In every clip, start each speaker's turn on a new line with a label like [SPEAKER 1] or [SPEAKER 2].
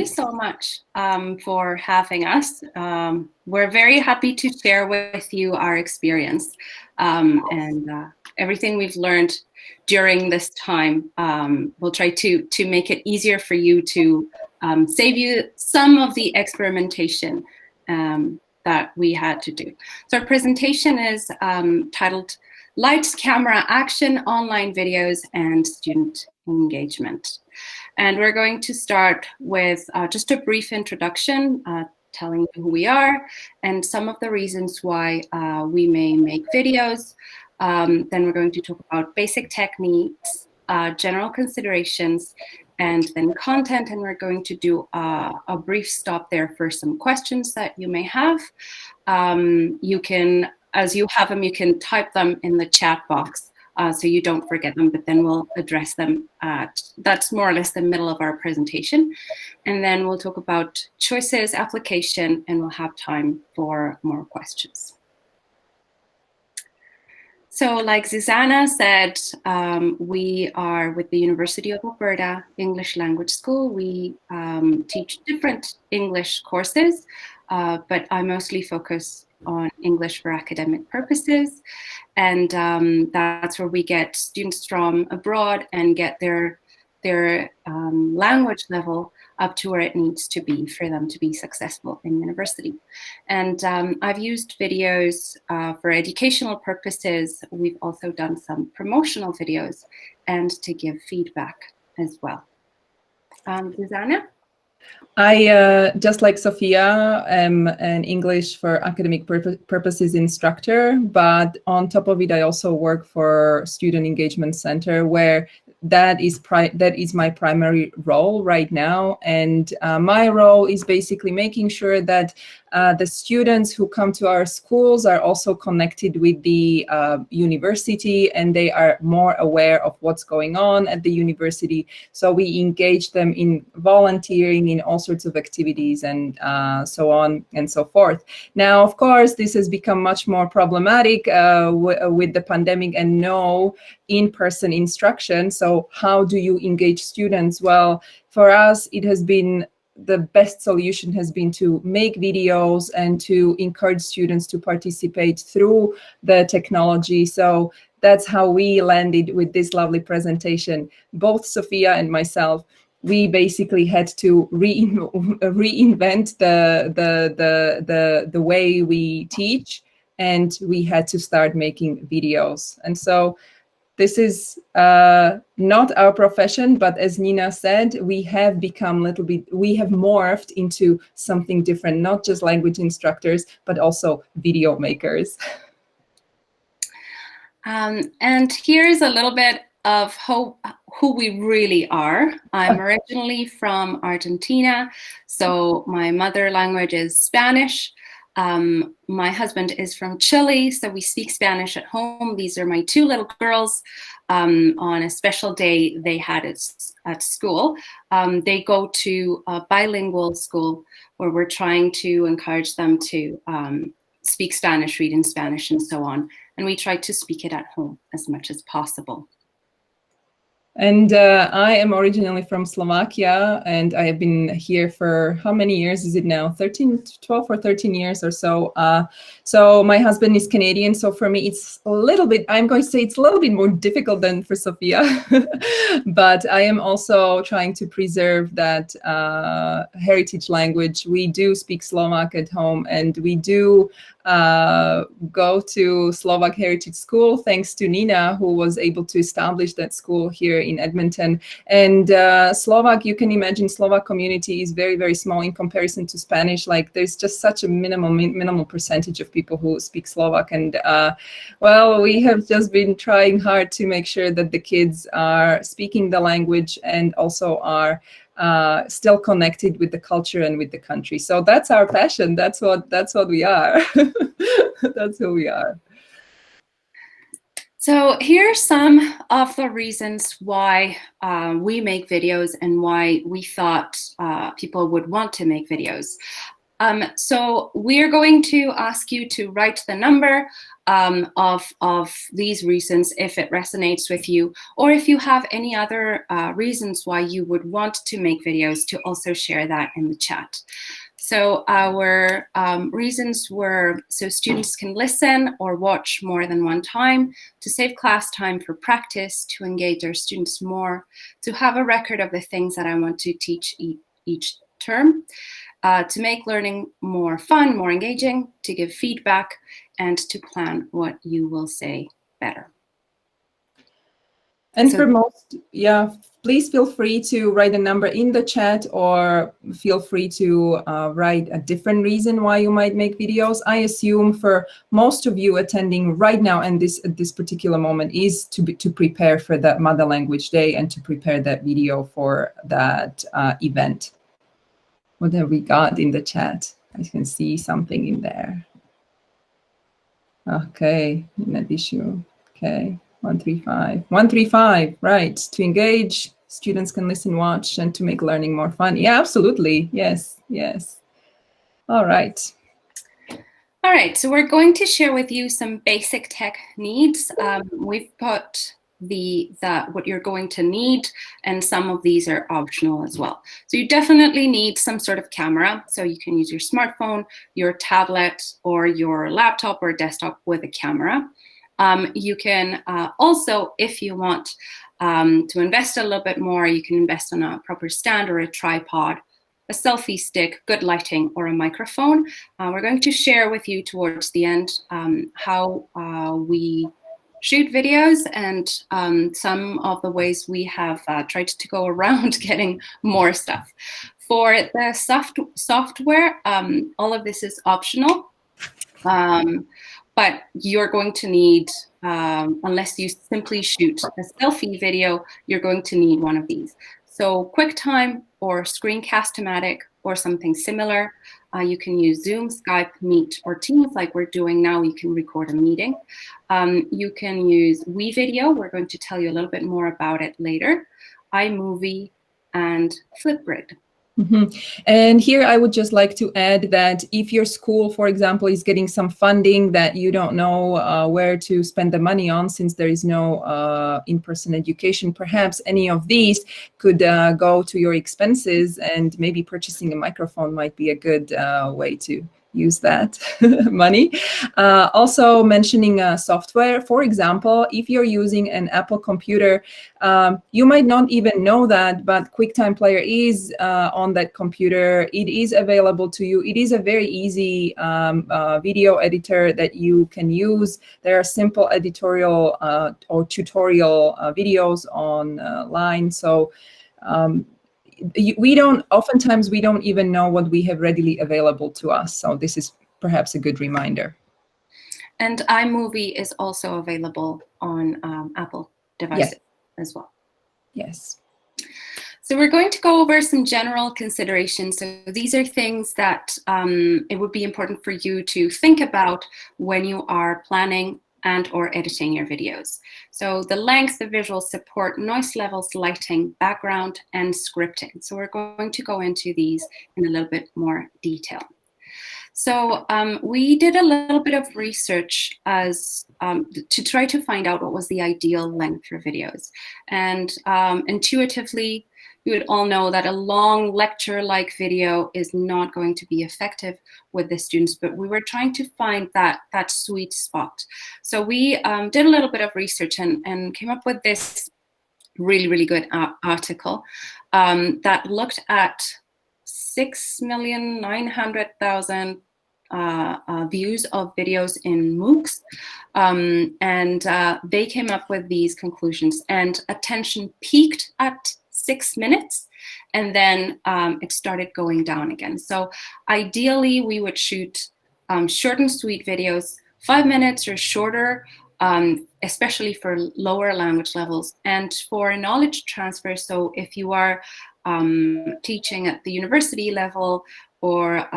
[SPEAKER 1] you so much for having us. We're very happy to share with you our experience and everything we've learned during this time. We'll try to make it easier for you to save you some of the experimentation that we had to do. So our presentation is titled Lights, Camera, Action, Online Videos, and Student Engagement. And we're going to start with just a brief introduction, telling you who we are and some of the reasons why we may make videos. Then we're going to talk about basic techniques, general considerations, and then content. And we're going to do a brief stop there for some questions that you may have. You can, as you have them, you can type them in the chat box. So you don't forget them, but then we'll address them that's more or less the middle of our presentation. And then we'll talk about choices, application, and we'll have time for more questions. So like Zuzana said, we are with the University of Alberta English Language School. We teach different English courses, but I mostly focus on English for academic purposes. And that's where we get students from abroad and get their language level up to where it needs to be for them to be successful in university. And I've used videos for educational purposes. We've also done some promotional videos and to give feedback as well. Zuzana?
[SPEAKER 2] I, just like Sophia, am an English for academic purposes instructor, but on top of it, I also work for Student Engagement Center, where that is my primary role right now. And my role is basically making sure that the students who come to our schools are also connected with the university, and they are more aware of what's going on at the university. So we engage them in volunteering, in all sorts of activities, and so on and so forth. Now, of course, this has become much more problematic with the pandemic and no in-person instruction. So how do you engage students? Well, for us, it has been the best solution has been to make videos and to encourage students to participate through the technology. So that's how we landed with this lovely presentation. Both Sophia and myself, we basically had to reinvent the way we teach, and we had to start making videos. And so this is not our profession, but as Nina said, we have become we have morphed into something different, not just language instructors, but also video makers.
[SPEAKER 1] And here's a little bit of who we really are. I'm originally from Argentina, so my mother language is Spanish. My husband is from Chile, so we speak Spanish at home. These are my two little girls. On a special day they had at school. They go to a bilingual school where we're trying to encourage them to speak Spanish, read in Spanish, and so on. And we try to speak it at home as much as possible.
[SPEAKER 2] And I am originally from Slovakia, and I have been here for how many years is it now? 12 or 13 years or so. So my husband is Canadian, so for me it's a little bit, I'm going to say it's a little bit more difficult than for Sophia. But I am also trying to preserve that heritage language. We do speak Slovak at home, and we do go to Slovak Heritage School, thanks to Nina, who was able to establish that school here in Edmonton. And Slovak, you can imagine, Slovak community is very, very small in comparison to Spanish. Like, there's just such a minimal percentage of people who speak Slovak. And well, we have just been trying hard to make sure that the kids are speaking the language and also are still connected with the culture and with the country. So that's our passion. That's what we are. That's who we are.
[SPEAKER 1] So here are some of the reasons why we make videos and why we thought people would want to make videos. So we're going to ask you to write the number of these reasons if it resonates with you, or if you have any other reasons why you would want to make videos, to also share that in the chat. So our reasons were so students can listen or watch more than one time, to save class time for practice, to engage their students more, to have a record of the things that I want to teach each term, to make learning more fun, more engaging, to give feedback, and to plan what you will say better.
[SPEAKER 2] And so, for most, yeah, please feel free to write a number in the chat, or feel free to write a different reason why you might make videos. I assume for most of you attending right now and at this particular moment is to prepare for that Mother Language Day and to prepare that video for that event. What have we got in the chat? I can see something in there. Okay, in addition, okay. 135. 135, right. To engage, students can listen, watch, and to make learning more fun. Yeah, absolutely. Yes, yes. All right.
[SPEAKER 1] All right, so we're going to share with you some basic tech needs. We've put what you're going to need, and some of these are optional as well. So you definitely need some sort of camera. So you can use your smartphone, your tablet, or your laptop or desktop with a camera. You can also, if you want to invest a little bit more, you can invest in a proper stand or a tripod, a selfie stick, good lighting, or a microphone. We're going to share with you towards the end how we shoot videos, and some of the ways we have tried to go around getting more stuff. For the software, all of this is optional. But you're going to need, unless you simply shoot a selfie video, you're going to need one of these. So QuickTime or Screencast-O-Matic or something similar. You can use Zoom, Skype, Meet, or Teams like we're doing now. You can record a meeting. You can use WeVideo. We're going to tell you a little bit more about it later. iMovie and Flipgrid.
[SPEAKER 2] Mm-hmm. And here I would just like to add that if your school, for example, is getting some funding that you don't know where to spend the money on, since there is no in-person education, perhaps any of these could go to your expenses, and maybe purchasing a microphone might be a good way to use that money. Also mentioning software, for example, if you're using an Apple computer, you might not even know that, but QuickTime Player is on that computer. It is available to you. It is a very easy video editor that you can use. There are simple editorial or tutorial videos online. So oftentimes we don't even know what we have readily available to us. So this is perhaps a good reminder.
[SPEAKER 1] And iMovie is also available on Apple devices as well.
[SPEAKER 2] Yes.
[SPEAKER 1] So we're going to go over some general considerations. So these are things that it would be important for you to think about when you are planning and or editing your videos. So the length, the visual support, noise levels, lighting, background, and scripting. So we're going to go into these in a little bit more detail. So we did a little bit of research as to try to find out what was the ideal length for videos. And intuitively, you would all know that a long lecture-like video is not going to be effective with the students, but we were trying to find that sweet spot. So we did a little bit of research and came up with this really, really good article that looked at 6,900,000 views of videos in MOOCs, and they came up with these conclusions, and attention peaked at 6 minutes, and then it started going down again. So ideally, we would shoot short and sweet videos, 5 minutes or shorter, especially for lower language levels, and for knowledge transfer. So if you are teaching at the university level, or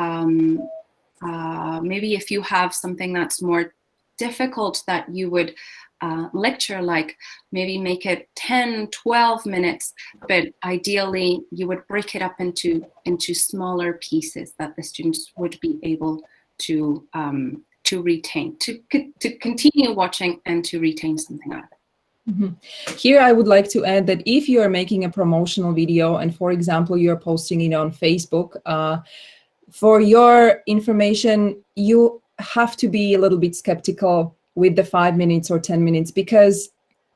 [SPEAKER 1] maybe if you have something that's more difficult that you would lecture, like maybe make it 10, 12 minutes, but ideally you would break it up into smaller pieces that the students would be able to retain, to continue watching and to retain something out of it.
[SPEAKER 2] Mm-hmm. Here, I would like to add that if you are making a promotional video and, for example, you're posting it on Facebook, for your information, you have to be a little bit skeptical with the 5 minutes or 10 minutes, because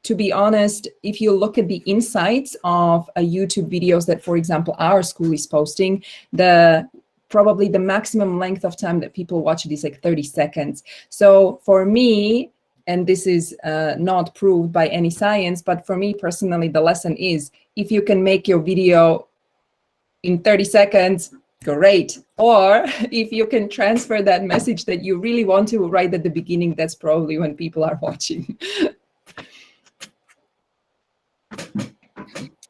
[SPEAKER 2] to be honest, if you look at the insights of YouTube videos that, for example, our school is posting, probably the maximum length of time that people watch it is like 30 seconds. So for me, and this is not proved by any science, but for me personally, the lesson is, if you can make your video in 30 seconds, great. Or if you can transfer that message that you really want to right at the beginning, that's probably when people are watching.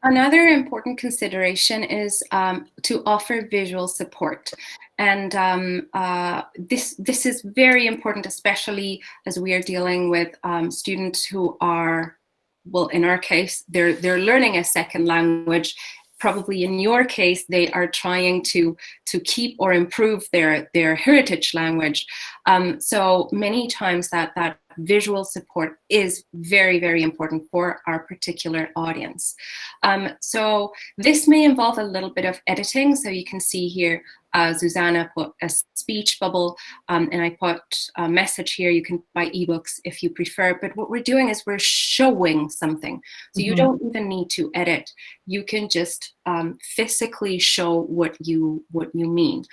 [SPEAKER 1] Another important consideration is to offer visual support. And this is very important, especially as we are dealing with students who are, well, in our case, they're learning a second language. Probably in your case, they are trying to keep or improve their heritage language. So many times that visual support is very, very important for our particular audience. So this may involve a little bit of editing. So you can see here, Susanna put a speech bubble, and I put a message here. You can buy ebooks if you prefer, but what we're doing is we're showing something. So you don't even need to edit. You can just physically show what you mean.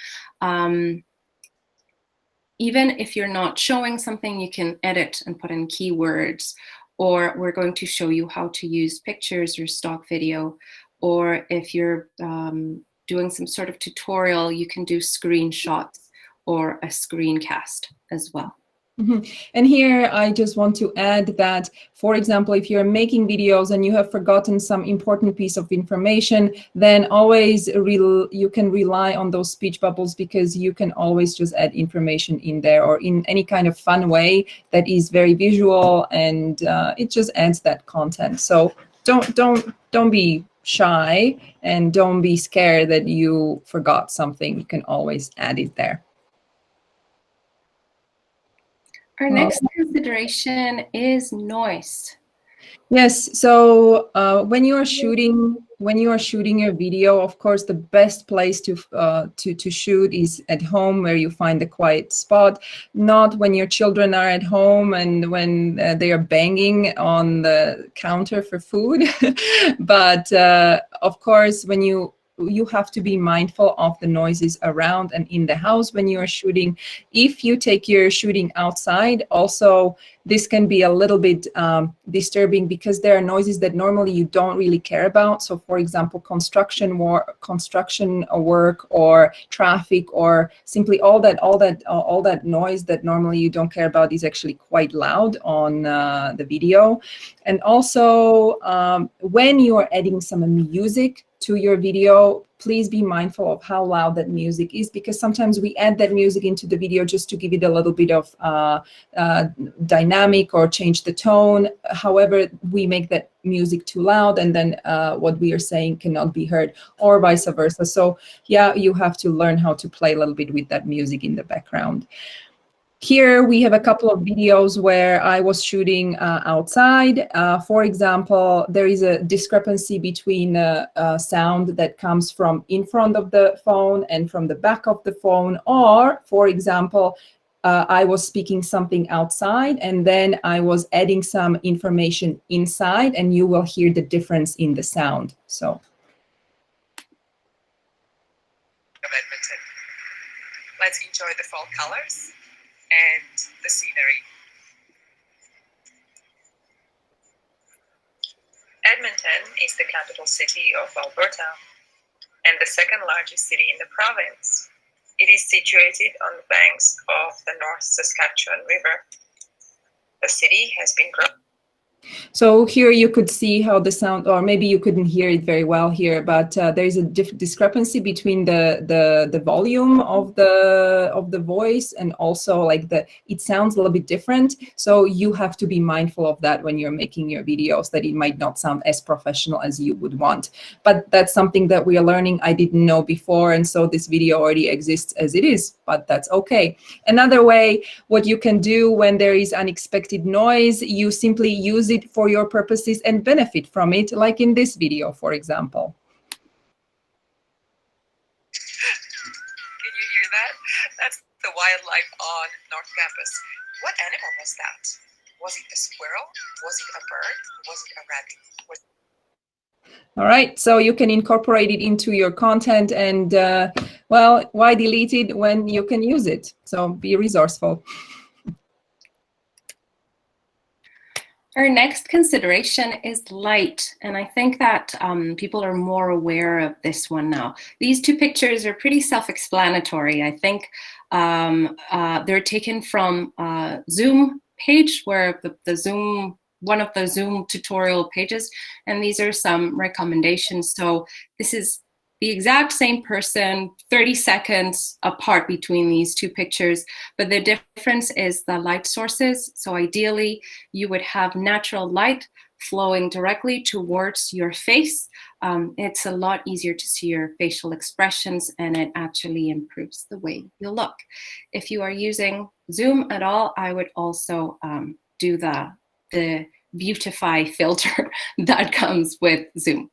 [SPEAKER 1] Even if you're not showing something, you can edit and put in keywords, or we're going to show you how to use pictures or stock video, or if you're doing some sort of tutorial, you can do screenshots or a screencast as well.
[SPEAKER 2] Mm-hmm. And here I just want to add that, for example, if you're making videos and you have forgotten some important piece of information, then always you can rely on those speech bubbles, because you can always just add information in there, or in any kind of fun way that is very visual, and it just adds that content. So don't be shy, and don't be scared that you forgot something. You can always add it there.
[SPEAKER 1] Our next consideration is noise.
[SPEAKER 2] Yes. So when you are shooting your video, of course, the best place to shoot is at home, where you find a quiet spot. Not when your children are at home and when they are banging on the counter for food, but of course, when you have to be mindful of the noises around and in the house when you are shooting. If you take your shooting outside, also this can be a little bit disturbing, because there are noises that normally you don't really care about. So for example, construction work or traffic, or simply all that noise that normally you don't care about is actually quite loud on the video. And also when you are adding some music to your video, please be mindful of how loud that music is, because sometimes we add that music into the video just to give it a little bit of dynamic or change the tone. However, we make that music too loud, and then what we are saying cannot be heard, or vice versa. So yeah, you have to learn how to play a little bit with that music in the background. Here we have a couple of videos where I was shooting outside. For example, there is a discrepancy between sound that comes from in front of the phone and from the back of the phone. Or, for example, I was speaking something outside, and then I was adding some information inside, and you will hear the difference in the sound. So.
[SPEAKER 3] Edmonton. Let's enjoy the fall colors and the scenery. Edmonton is the capital city of Alberta and the second largest city in the province. It is situated on the banks of the North Saskatchewan River. The city has been growing
[SPEAKER 2] So here you could see how the sound, or maybe you couldn't hear it very well here, but there is a discrepancy between the volume of the voice, and also like it sounds a little bit different. So you have to be mindful of that when you're making your videos, that it might not sound as professional as you would want. But that's something that we are learning. I didn't know before, and so this video already exists as it is, but that's okay. Another way, what you can do when there is unexpected noise, you simply use it for your purposes and benefit from it, like in this video, for example.
[SPEAKER 3] Can you hear that? That's the wildlife on North Campus. What animal was that? Was it a squirrel? Was it a bird? Was it a rabbit?
[SPEAKER 2] All right, so you can incorporate it into your content, and well, why delete it when you can use it? So be resourceful.
[SPEAKER 1] Our next consideration is light, and I think that people are more aware of this one now. These two pictures are pretty self-explanatory. I think they're taken from a Zoom page, where the Zoom, one of the Zoom tutorial pages, and these are some recommendations. So this is the exact same person, 30 seconds apart between these two pictures, but the difference is the light sources. So ideally, you would have natural light flowing directly towards your face. It's a lot easier to see your facial expressions, and it actually improves the way you look. If you are using Zoom at all, I would also do the beautify filter that comes with Zoom.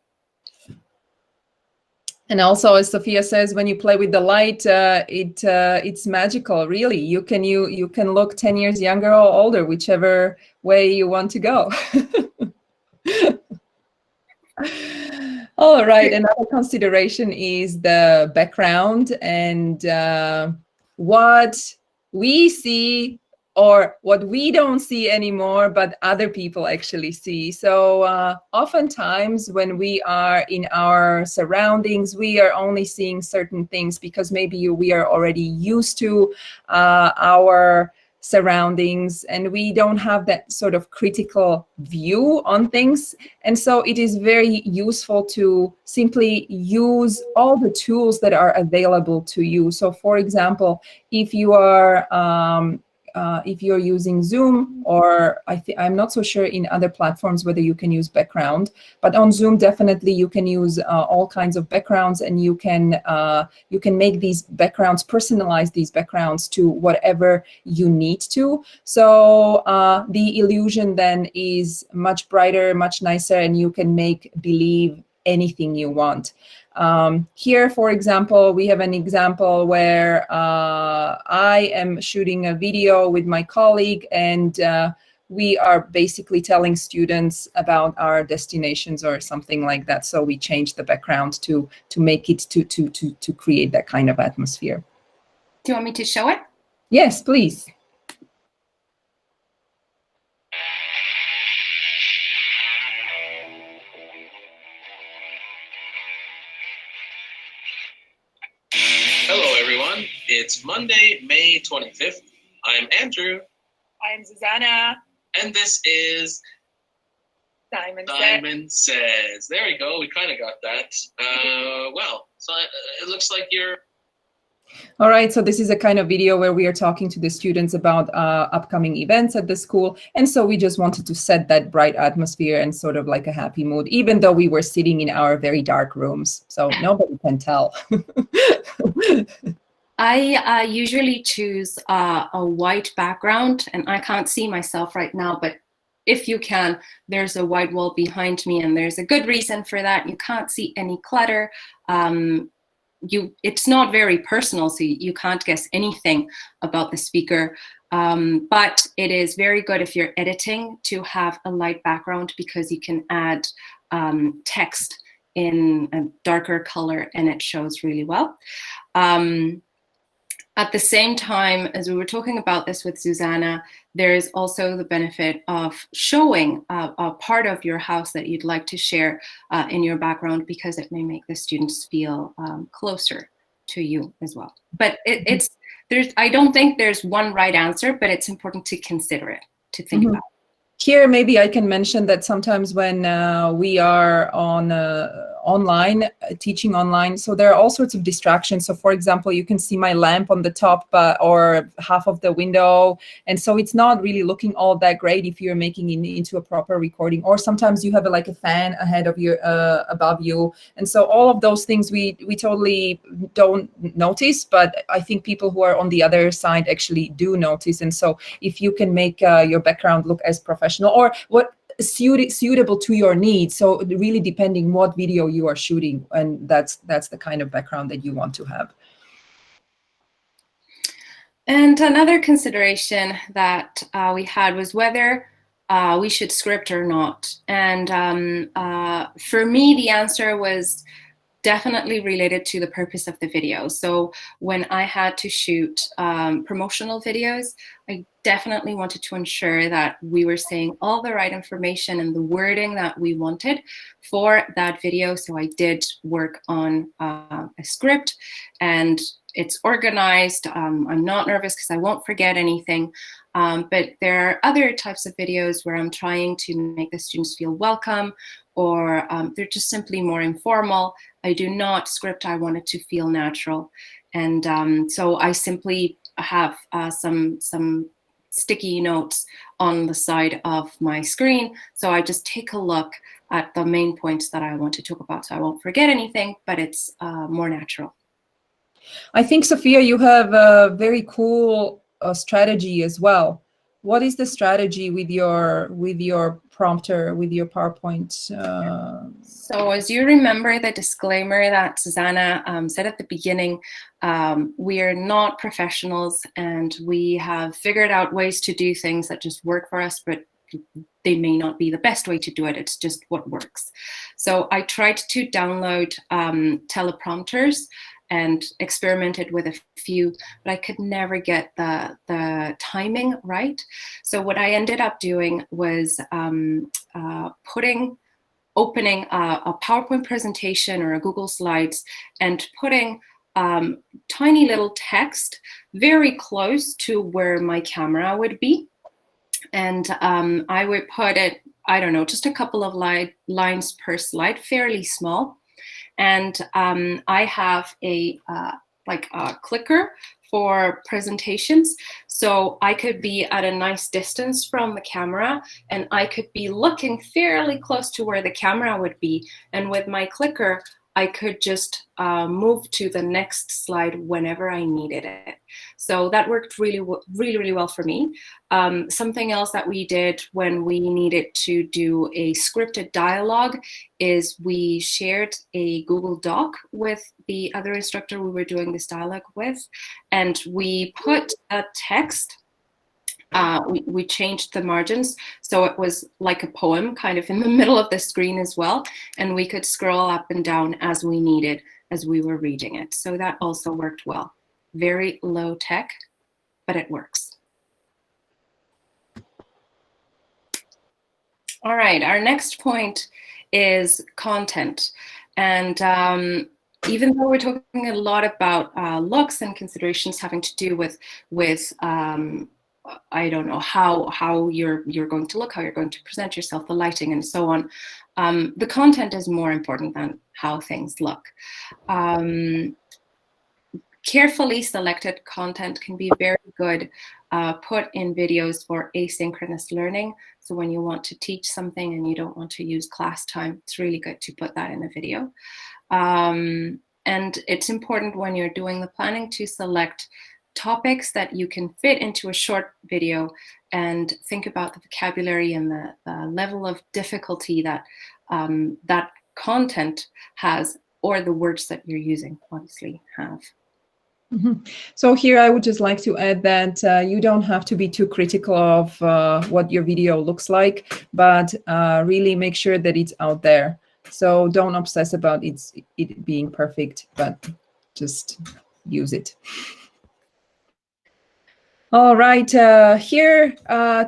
[SPEAKER 2] And also, as Sophia says, when you play with the light, it's magical. Really, you can look 10 years younger or older, whichever way you want to go. All right. Another consideration is the background, and what we see, or what we don't see anymore, but other people actually see. So oftentimes when we are in our surroundings, we are only seeing certain things because maybe we are already used to our surroundings, and we don't have that sort of critical view on things. And so it is very useful to simply use all the tools that are available to you. So for example, if you are if you're using Zoom, or I'm not so sure in other platforms whether you can use background, but on Zoom definitely you can use all kinds of backgrounds, and you can make these backgrounds, personalize these backgrounds to whatever you need to. So the illusion then is much brighter, much nicer, and you can make believe anything you want. Here, for example, we have an example where I am shooting a video with my colleague, and we are basically telling students about our destinations or something like that. So we change the background to make it to create that kind of atmosphere.
[SPEAKER 1] Do you want me to show it?
[SPEAKER 2] Yes, please.
[SPEAKER 4] Hello, everyone. It's Monday, May 25th. I'm Andrew.
[SPEAKER 3] I'm Susanna.
[SPEAKER 4] And this is Diamond Says. There we go. We kind of got that. Well, so it looks like you're...
[SPEAKER 2] All right, so this is a kind of video where we are talking to the students about upcoming events at the school. And so we just wanted to set that bright atmosphere and sort of like a happy mood, even though we were sitting in our very dark rooms. So nobody can tell.
[SPEAKER 1] I usually choose a white background, and I can't see myself right now, but if you can, there's a white wall behind me, and there's a good reason for that. You can't see any clutter. It's not very personal, so you can't guess anything about the speaker. But it is very good if you're editing to have a light background, because you can add text in a darker color and it shows really well. At the same time, as we were talking about this with Susanna, there is also the benefit of showing a part of your house that you'd like to share in your background, because it may make the students feel closer to you as well. But I don't think there's one right answer, but it's important to consider it, to think about.
[SPEAKER 2] Here, maybe I can mention that sometimes when we are on online, teaching online, so there are all sorts of distractions. So for example, you can see my lamp on the top or half of the window. And so it's not really looking all that great if you're making it into a proper recording. Or sometimes you have like a fan ahead of you, above you. And so all of those things we totally don't notice, but I think people who are on the other side actually do notice. And so if you can make your background look as professional or what suitable to your needs, so really depending what video you are shooting, and that's the kind of background that you want to have.
[SPEAKER 1] And another consideration that we had was whether we should script or not. And for me, the answer was definitely related to the purpose of the video. So when I had to shoot promotional videos, I definitely wanted to ensure that we were saying all the right information and the wording that we wanted for that video. So I did work on a script, and it's organized. I'm not nervous because I won't forget anything. But there are other types of videos where I'm trying to make the students feel welcome, or they're just simply more informal. I do not script. I want it to feel natural. And so I simply have some sticky notes on the side of my screen. So I just take a look at the main points that I want to talk about. So I won't forget anything, but it's more natural.
[SPEAKER 2] I think, Sophia, you have a very cool strategy as well. What is the strategy with your prompter, with your PowerPoint?
[SPEAKER 1] So as you remember the disclaimer that Susanna said at the beginning, we are not professionals, and we have figured out ways to do things that just work for us, but they may not be the best way to do it. It's just what works. So I tried to download teleprompters and experimented with a few, but I could never get the timing right. So what I ended up doing was opening a PowerPoint presentation or a Google Slides and putting tiny little text very close to where my camera would be. And I would put it, I don't know, just a couple of lines per slide, fairly small. And I have a clicker for presentations, so I could be at a nice distance from the camera, and I could be looking fairly close to where the camera would be. And with my clicker, I could just move to the next slide whenever I needed it. So that worked really well for me. Something else that we did when we needed to do a scripted dialogue is we shared a Google Doc with the other instructor we were doing this dialogue with, and we put a text. We changed the margins, so it was like a poem kind of in the middle of the screen as well, and we could scroll up and down as we needed as we were reading it. So that also worked well. Very low tech, but it works. All right, our next point is content. And even though we're talking a lot about looks and considerations having to do with I don't know, how you're going to look, how you're going to present yourself, the lighting and so on. The content is more important than how things look. Carefully selected content can be very good put in videos for asynchronous learning. So when you want to teach something and you don't want to use class time, it's really good to put that in a video. And it's important when you're doing the planning to select topics that you can fit into a short video and think about the vocabulary and the level of difficulty that that content has, or the words that you're using obviously have.
[SPEAKER 2] Mm-hmm. So here I would just like to add that you don't have to be too critical of what your video looks like, but really make sure that it's out there. So don't obsess about it being perfect, but just use it. All right, here,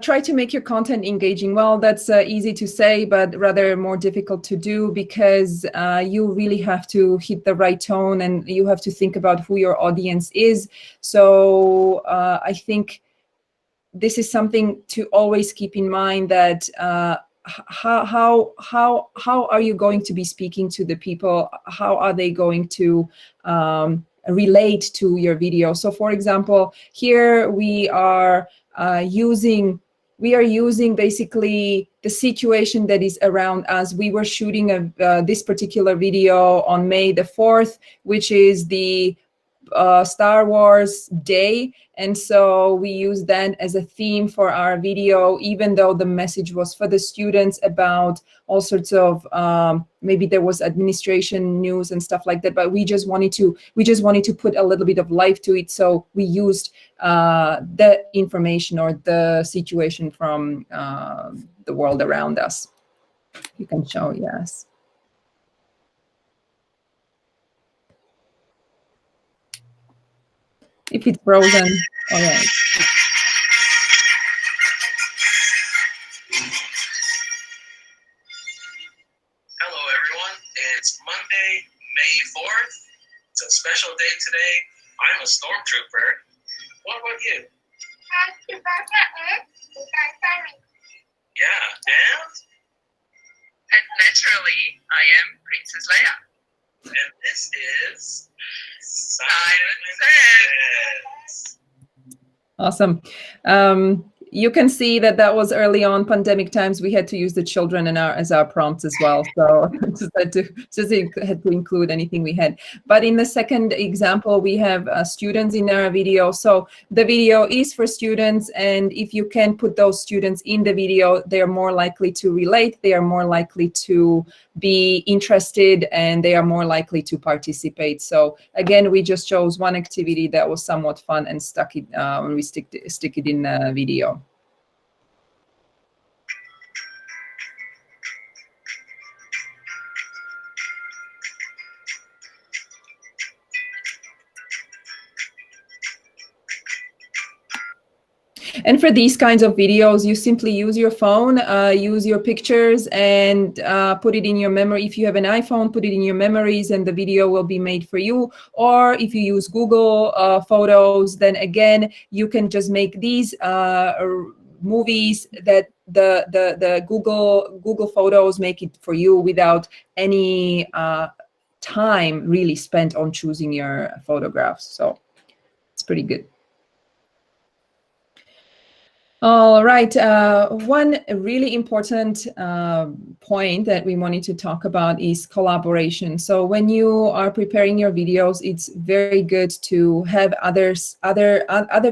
[SPEAKER 2] try to make your content engaging. Well, that's easy to say, but rather more difficult to do, because you really have to hit the right tone and you have to think about who your audience is. So I think this is something to always keep in mind, that how are you going to be speaking to the people? How are they going to relate to your video? So for example, here we are using basically the situation that is around us. We were shooting this particular video on May the 4th, which is the Star Wars Day, and so we used that as a theme for our video, even though the message was for the students about all sorts of maybe there was administration news and stuff like that, but we just wanted to put a little bit of life to it, so we used the information or the situation from the world around us. You can show, yes. If it's frozen, all right.
[SPEAKER 4] Hello, everyone. It's Monday, May 4th. It's a special day today. I'm a stormtrooper. What about you? Yeah, and
[SPEAKER 3] naturally, I am Princess Leia.
[SPEAKER 4] And this is
[SPEAKER 3] Silent
[SPEAKER 4] Sense.
[SPEAKER 2] Awesome. You can see that was early on pandemic times. We had to use the children as our prompts as well. So just had to include anything we had. But in the second example, we have students in our video. So the video is for students, and if you can put those students in the video, they are more likely to relate. They are more likely to be interested, and they are more likely to participate. So again, we just chose one activity that was somewhat fun and stuck it when we stick it in the video. And for these kinds of videos, you simply use your phone, use your pictures, and put it in your memory. If you have an iPhone, put it in your memories, and the video will be made for you. Or if you use Google Photos, then again, you can just make these movies that the Google Photos make it for you without any time really spent on choosing your photographs. So it's pretty good. All right, one really important point that we wanted to talk about is collaboration. So when you are preparing your videos, it's very good to have other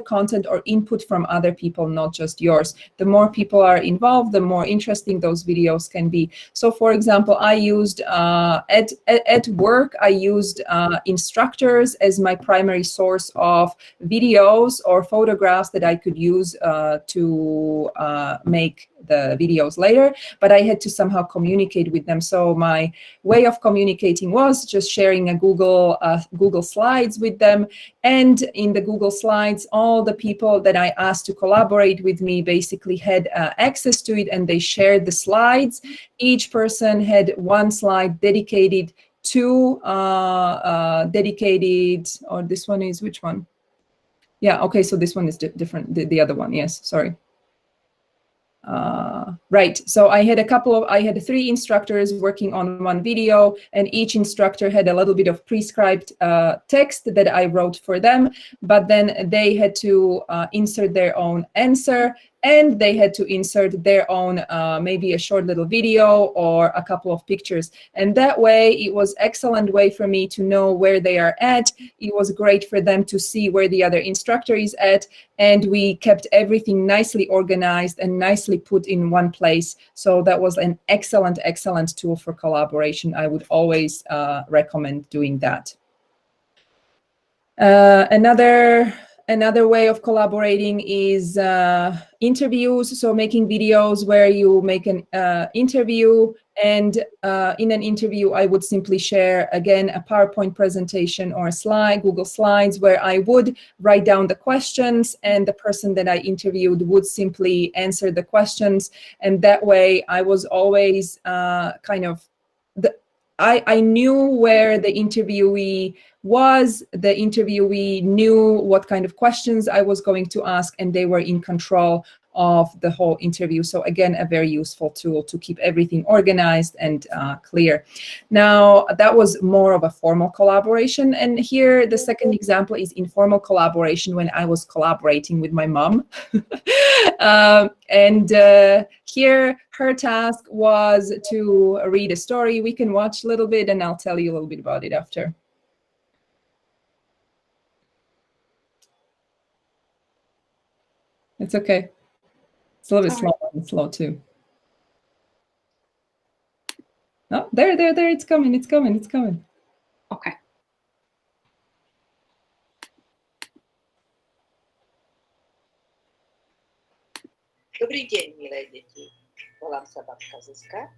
[SPEAKER 2] content or input from other people, not just yours. The more people are involved, the more interesting those videos can be. So for example, I used at work, I used instructors as my primary source of videos or photographs that I could use to make the videos later, but I had to somehow communicate with them. So my way of communicating was just sharing a Google Slides with them. And in the Google Slides, all the people that I asked to collaborate with me basically had access to it, and they shared the slides. Each person had one slide dedicated to or this one is which one? Yeah, okay, so this one is different, the other one, yes, sorry. Right, so I had 3 instructors working on one video, and each instructor had a little bit of prescribed text that I wrote for them, but then they had to insert their own answer, and they had to insert their own maybe a short little video or a couple of pictures. And that way, it was excellent way for me to know where they are at. It was great for them to see where the other instructor is at, and we kept everything nicely organized and nicely put in one place. So that was an excellent tool for collaboration. I would always recommend doing that. Another way of collaborating is interviews. So making videos where you make an interview, and in an interview, I would simply share, again, a PowerPoint presentation or a Google Slides, where I would write down the questions, and the person that I interviewed would simply answer the questions. And that way, I was always I knew where the interviewee was, the interviewee knew what kind of questions I was going to ask, and they were in control of the whole interview. So again, a very useful tool to keep everything organized and clear. Now, that was more of a formal collaboration. And here, the second example is informal collaboration when I was collaborating with my mom. Here, her task was to read a story. We can watch a little bit, and I'll tell you a little bit about it after. It's okay. It's a little bit slow and slow too. Oh, there, it's coming, it's coming, it's coming.
[SPEAKER 1] Okay.
[SPEAKER 5] Dobrý deň, milé deti. Volám sa babka Zuzka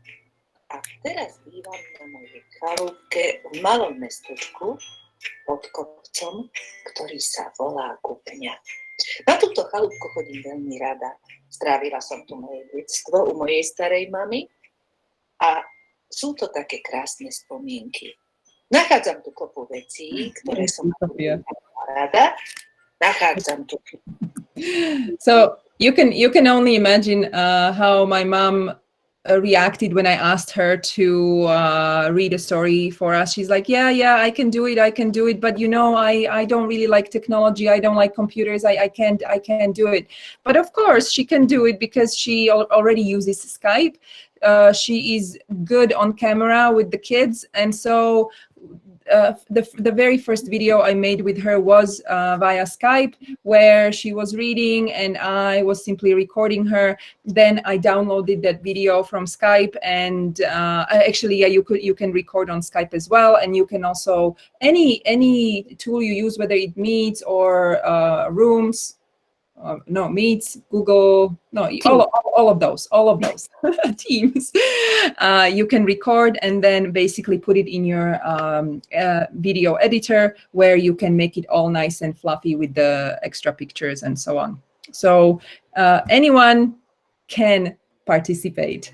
[SPEAKER 5] a teraz bývam na mojej chalúbke v malom mestečku pod kopcom, ktorý sa volá Kúpňa. Na túto chalúbku chodím veľmi rada. Strávila som tu moje detstvo u mojej starej mamy a sú to také krásne spomienky. Nachádzam tu kopu vecí, ktoré som rada. Nachádzam tu.
[SPEAKER 2] So you can only imagine how my mom reacted when I asked her to read a story for us. She's like, yeah, I can do it, but you know, I don't really like technology. I don't like computers. I can't do it. But of course she can do it because she already uses Skype. She is good on camera with the kids, and so the very first video I made with her was via Skype, where she was reading and I was simply recording her. Then I downloaded that video from Skype, and actually, yeah, you can record on Skype as well, and you can also any tool you use, whether it Meets or Rooms. No, Meets, Google, no, all of those Teams. You can record and then basically put it in your video editor, where you can make it all nice and fluffy with the extra pictures and so on. So anyone can participate.